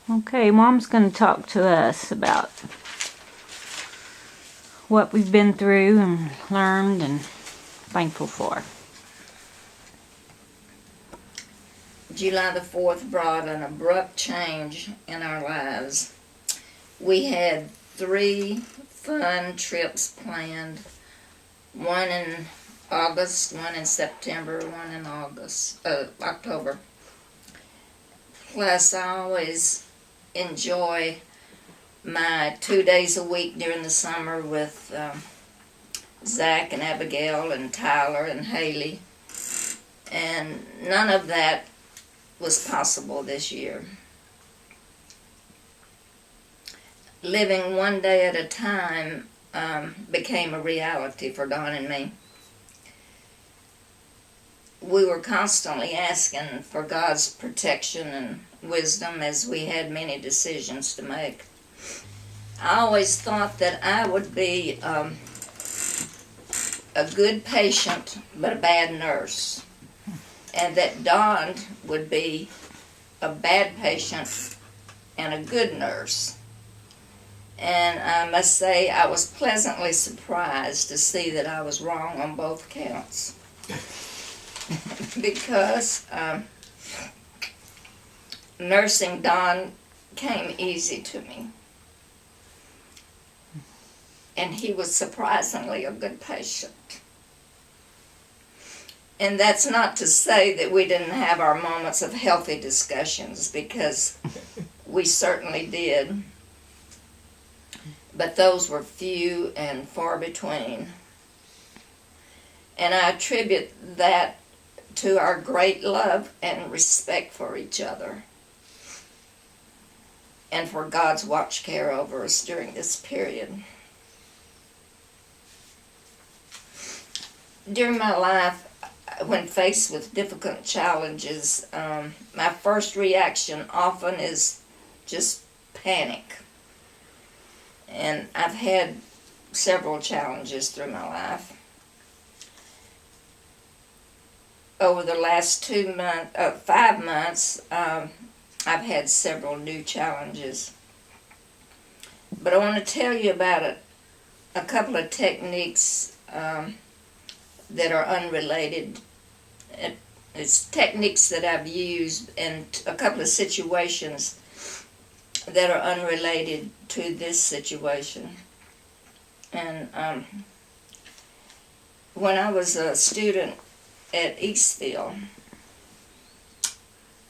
Okay, Mom's going to talk to us about what we've been through and learned and thankful for. July the 4th brought an abrupt change in our lives. We had 3 fun trips planned, one in August, one in September, one in October. Plus, I always enjoy my 2 days a week during the summer with Zach and Abigail and Tyler and Haley, and none of that was possible this year. Living one day at a time became a reality for Don and me. We were constantly asking for God's protection and wisdom as we had many decisions to make. I always thought that I would be a good patient but a bad nurse, and that Don would be a bad patient and a good nurse. And I must say I was pleasantly surprised to see that I was wrong on both counts. Because nursing Don came easy to me. And he was surprisingly a good patient. And that's not to say that we didn't have our moments of healthy discussions, because we certainly did. But those were few and far between. And I attribute that to our great love and respect for each other, and for God's watch care over us during this period. During my life, when faced with difficult challenges, my first reaction often is just panic. And I've had several challenges through my life. Over the last 5 months, I've had several new challenges. But I want to tell you about a couple of techniques that are unrelated. It's techniques that I've used in a couple of situations that are unrelated to this situation. And when I was a student at Eastville,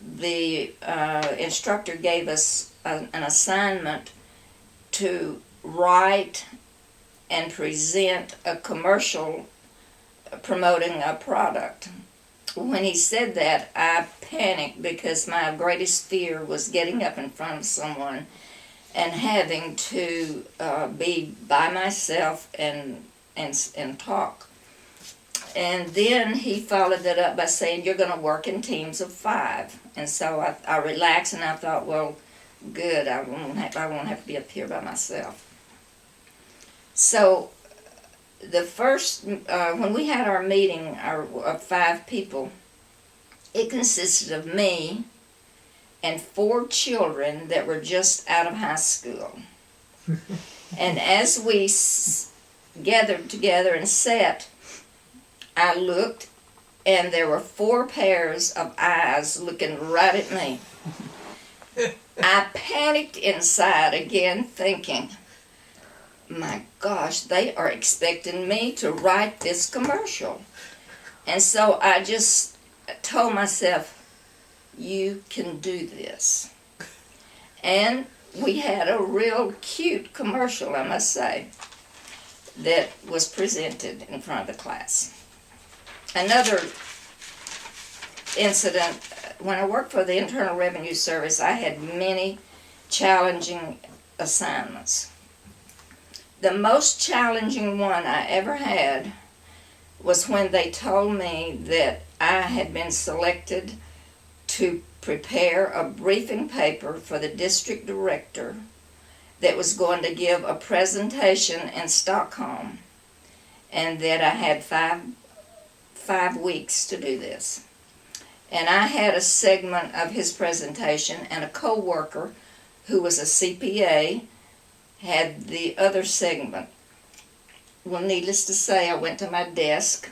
the instructor gave us an assignment to write and present a commercial promoting a product. When he said that, I panicked, because my greatest fear was getting up in front of someone and having to be by myself and talk. And then he followed that up by saying, you're going to work in teams of 5. And so I relaxed, and I thought, well, good, I won't have to be up here by myself. So the first, when we had our meeting of 5 people, it consisted of me and 4 children that were just out of high school. And as we gathered together and sat, I looked, and there were 4 pairs of eyes looking right at me. I panicked inside again, thinking, my gosh, they are expecting me to write this commercial. And so I just told myself, you can do this. And we had a real cute commercial, I must say, that was presented in front of the class. Another incident, when I worked for the Internal Revenue Service, I had many challenging assignments. The most challenging one I ever had was when they told me that I had been selected to prepare a briefing paper for the district director that was going to give a presentation in Stockholm, and that I had five weeks to do this. And I had a segment of his presentation, and a co-worker who was a CPA, had the other segment. Well, needless to say, I went to my desk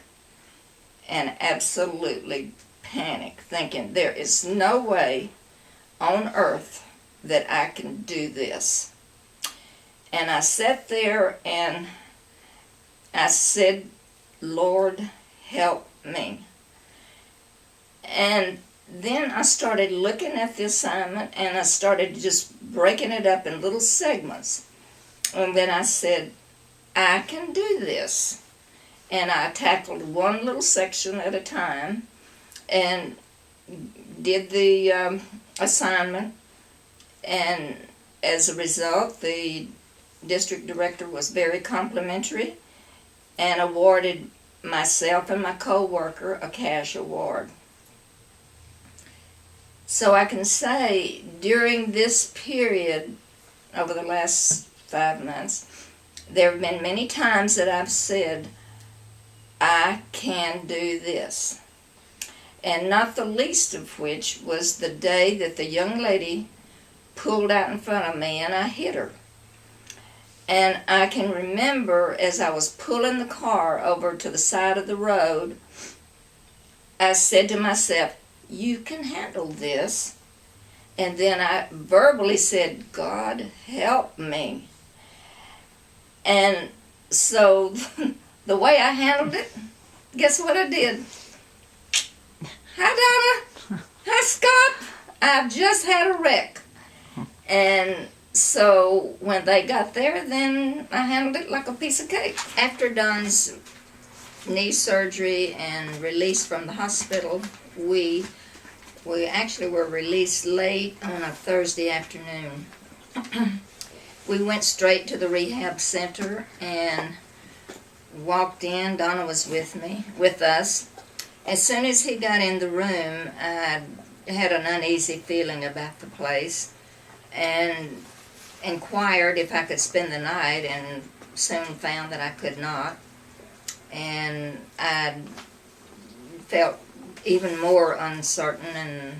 and absolutely panicked, thinking there is no way on earth that I can do this. And I sat there and I said, Lord, help me. And then I started looking at the assignment and I started just breaking it up in little segments. And then I said, I can do this. And I tackled one little section at a time and did the assignment. And as a result, the district director was very complimentary and awarded myself and my co-worker a cash award. So I can say during this period, over the last 5 months, there have been many times that I've said, I can do this. And not the least of which was the day that the young lady pulled out in front of me and I hit her. And I can remember as I was pulling the car over to the side of the road, I said to myself, you can handle this. And then I verbally said, God, help me. And so the way I handled it, guess what I did? Hi, Donna. Hi, Scott. I've just had a wreck. And so when they got there, then I handled it like a piece of cake. After Don's knee surgery and release from the hospital, we actually were released late on a Thursday afternoon. We went straight to the rehab center and walked in. Donna was with us. As soon as he got in the room, I had an uneasy feeling about the place and inquired if I could spend the night, and soon found that I could not. And I felt even more uncertain and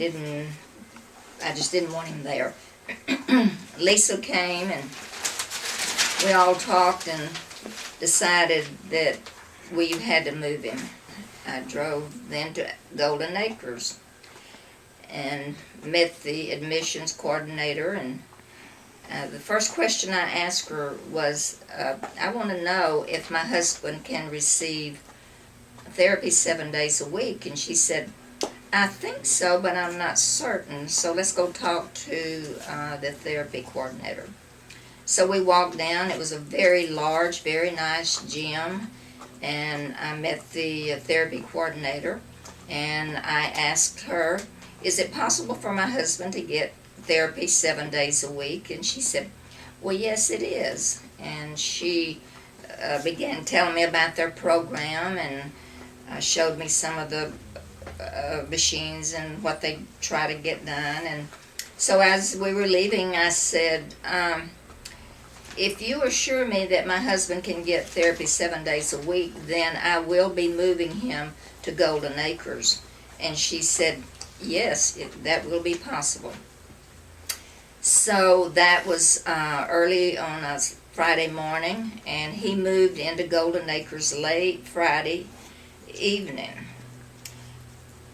I just didn't want him there. Lisa came and we all talked and decided that we had to move him. I drove then to Golden Acres and met the admissions coordinator, and the first question I asked her was, I want to know if my husband can receive therapy 7 days a week. And she said, I think so, but I'm not certain, so let's go talk to the therapy coordinator. So we walked down. It was a very large, very nice gym, and I met the therapy coordinator, and I asked her, is it possible for my husband to get therapy 7 days a week? And she said, well, yes, it is. And she began telling me about their program and showed me some of the machines and what they try to get done. And so as we were leaving, I said, if you assure me that my husband can get therapy 7 days a week, then I will be moving him to Golden Acres. And she said, yes, that will be possible. So that was early on a Friday morning, and he moved into Golden Acres late Friday evening.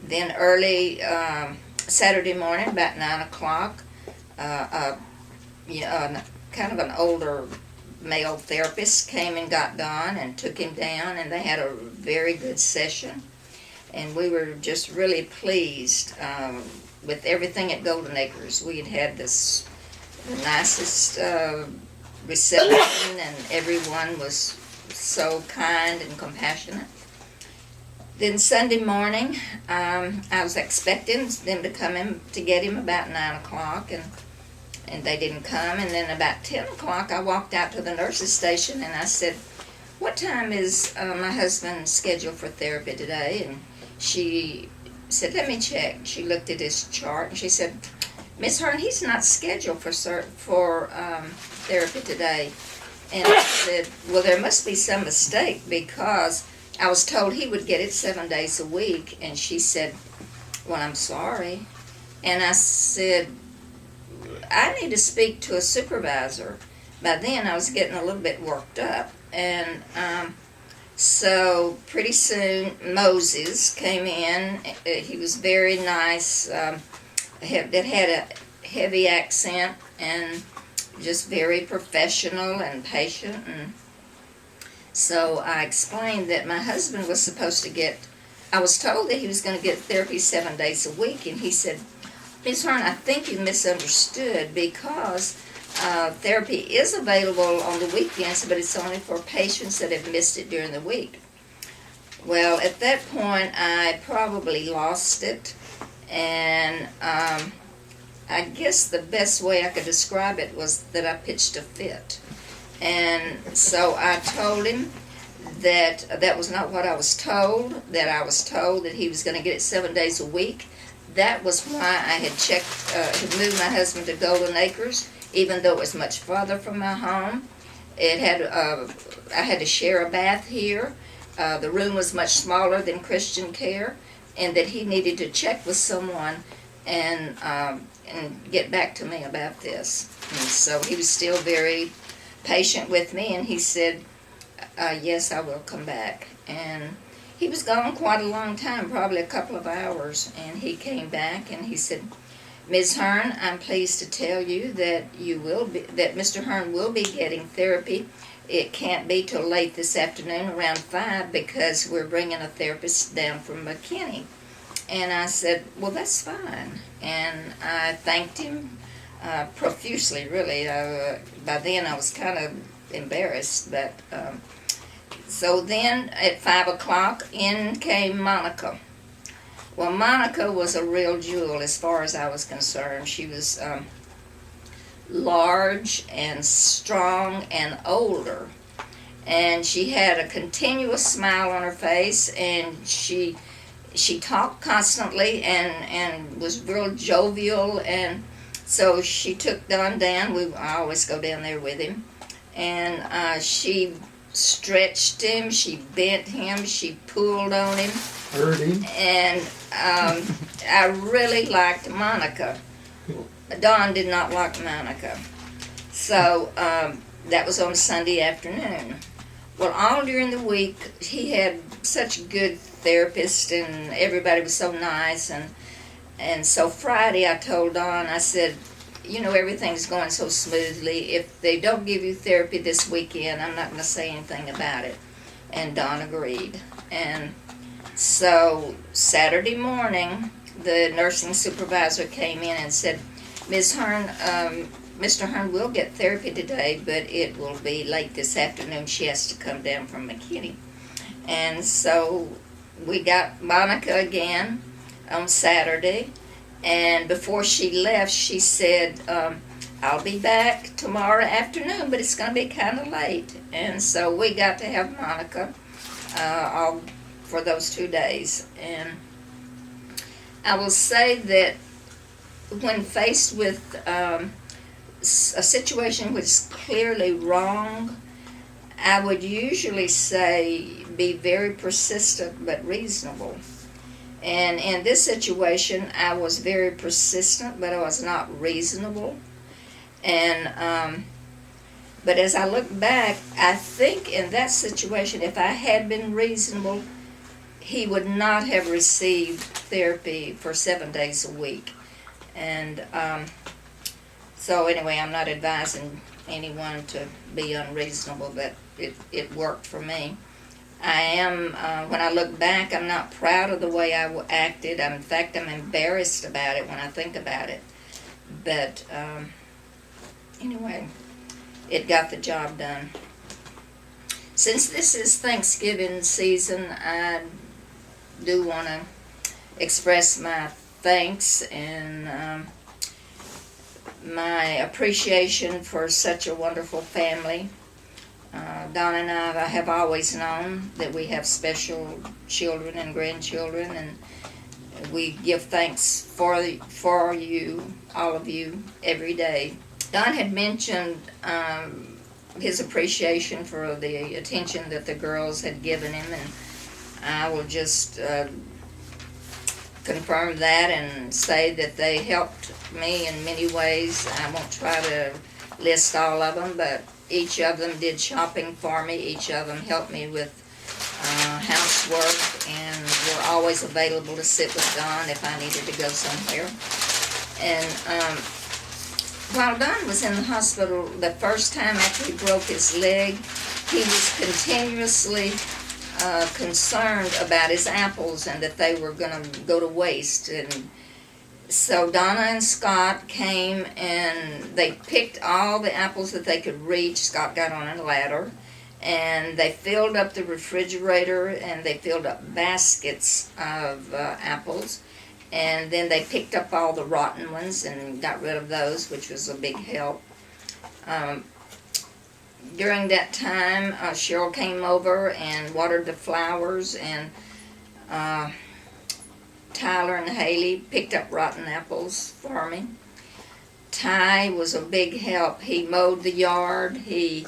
Then early Saturday morning, about 9 o'clock, kind of an older male therapist came and got Don and took him down, and they had a very good session. And we were just really pleased with everything at Golden Acres. We had the nicest reception, and everyone was so kind and compassionate. Then Sunday morning, I was expecting them to come in to get him about 9 o'clock, and they didn't come. And then about 10 o'clock, I walked out to the nurse's station, and I said, what time is my husband scheduled for therapy today? And she said, let me check. She looked at his chart, and she said, Miss Hearn, he's not scheduled for therapy today. And I said, well, there must be some mistake, because I was told he would get it 7 days a week. And she said, well, I'm sorry. And I said, I need to speak to a supervisor. By then I was getting a little bit worked up. And so pretty soon Moses came in. He was very nice. It had a heavy accent and just very professional and patient. And so I explained that my husband was supposed to get, I was told that he was going to get therapy 7 days a week. And he said, Ms. Hearn, I think you misunderstood, because therapy is available on the weekends, but it's only for patients that have missed it during the week. Well, at that point, I probably lost it, and I guess the best way I could describe it was that I pitched a fit. And so I told him that that was not what I was told, that I was told that he was going to get it 7 days a week. That was why I had moved my husband to Golden Acres, even though it was much farther from my home. I had to share a bath here. The room was much smaller than Christian Care, and that he needed to check with someone and get back to me about this. And so he was still very patient with me, and he said, yes, I will come back. And he was gone quite a long time, probably a couple of hours, and he came back and he said, Ms. Hearn, I'm pleased to tell you that that Mr. Hearn will be getting therapy. It can't be till late this afternoon around 5, because we're bringing a therapist down from McKinney. And I said, well, that's fine. And I thanked him profusely, really. By then I was kind of embarrassed, but so then at 5 o'clock in came Monica. Well, Monica was a real jewel as far as I was concerned. She was large and strong and older, and she had a continuous smile on her face, and she talked constantly and was real jovial. And so she took Don down. I always go down there with him, and she stretched him, she bent him, she pulled on him. Heard him. And I really liked Monica. Don did not like Monica. So that was on Sunday afternoon. Well, all during the week, he had such good therapists, and everybody was so nice. And so Friday I told Don, I said, you know, everything's going so smoothly. If they don't give you therapy this weekend, I'm not going to say anything about it. And Don agreed. And so Saturday morning, the nursing supervisor came in and said, Ms. Hearn, Mr. Hearn will get therapy today, but it will be late this afternoon. She has to come down from McKinney. And so we got Monica again on Saturday. And before she left, she said, I'll be back tomorrow afternoon, but it's going to be kind of late. And so we got to have Monica all for those 2 days. And I will say that when faced with a situation which is clearly wrong, I would usually say be very persistent but reasonable. And in this situation, I was very persistent, but I was not reasonable. And but as I look back, I think in that situation, if I had been reasonable, he would not have received therapy for 7 days a week. And so anyway, I'm not advising anyone to be unreasonable, but it worked for me. I am, when I look back, I'm not proud of the way I acted. In fact, I'm embarrassed about it when I think about it. But anyway, it got the job done. Since this is Thanksgiving season, I do want to express my thanks and my appreciation for such a wonderful family. Don and I have always known that we have special children and grandchildren, and we give thanks for you, all of you, every day. Don had mentioned his appreciation for the attention that the girls had given him, and I will just confirm that and say that they helped me in many ways. I won't try to list all of them, but each of them did shopping for me. Each of them helped me with housework, and were always available to sit with Don if I needed to go somewhere. And while Don was in the hospital the first time after he broke his leg, he was continuously concerned about his apples and that they were going to go to waste. And so Donna and Scott came and they picked all the apples that they could reach. Scott got on a ladder, and they filled up the refrigerator, and they filled up baskets of apples, and then they picked up all the rotten ones and got rid of those, which was a big help. During that time, Cheryl came over and watered the flowers, and Tyler and Haley picked up rotten apples for me. Ty was a big help. He mowed the yard. He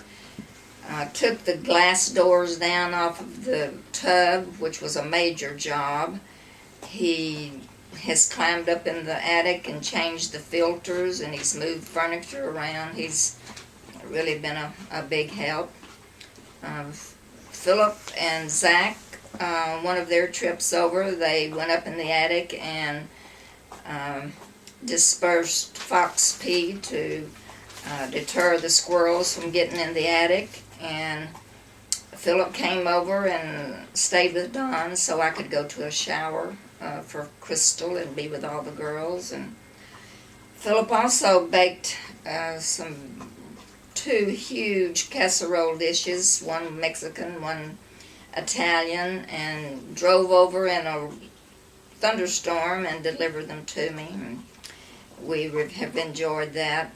took the glass doors down off of the tub, which was a major job. He has climbed up in the attic and changed the filters, and he's moved furniture around. He's really been a big help. Philip and Zach, one of their trips over, they went up in the attic and dispersed fox pea to deter the squirrels from getting in the attic. And Philip came over and stayed with Don so I could go to a shower for Crystal and be with all the girls. And Philip also baked two huge casserole dishes, one Mexican, one Italian, and drove over in a thunderstorm and delivered them to me. And we have enjoyed that.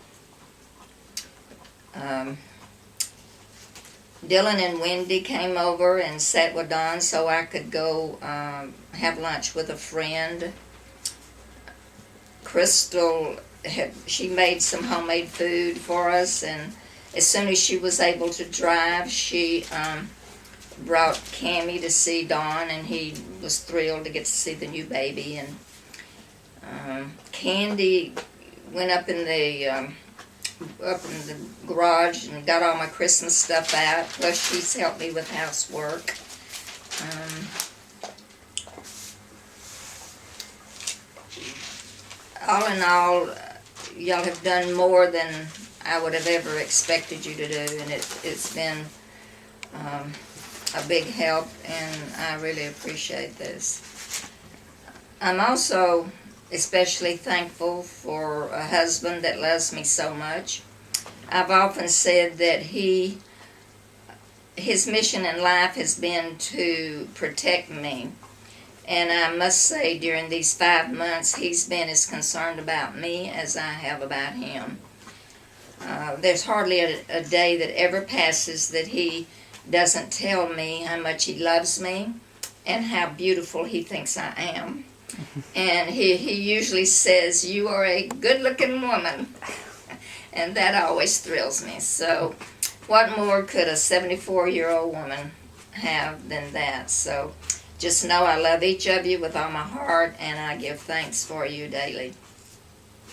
Dylan and Wendy came over and sat with Don so I could go have lunch with a friend. Crystal, she made some homemade food for us, and as soon as she was able to drive, she brought Cammie to see Don, and he was thrilled to get to see the new baby. And Candy went up in the garage and got all my Christmas stuff out, plus she's helped me with housework. All in all, y'all have done more than I would have ever expected you to do, and it's been a big help, and I really appreciate this. I'm also especially thankful for a husband that loves me so much. I've often said that his mission in life has been to protect me. And I must say, during these 5 months, he's been as concerned about me as I have about him. There's hardly a day that ever passes that he doesn't tell me how much he loves me and how beautiful he thinks I am. And he usually says, "You are a good-looking woman." And that always thrills me. So what more could a 74-year-old woman have than that? So just know I love each of you with all my heart, and I give thanks for you daily.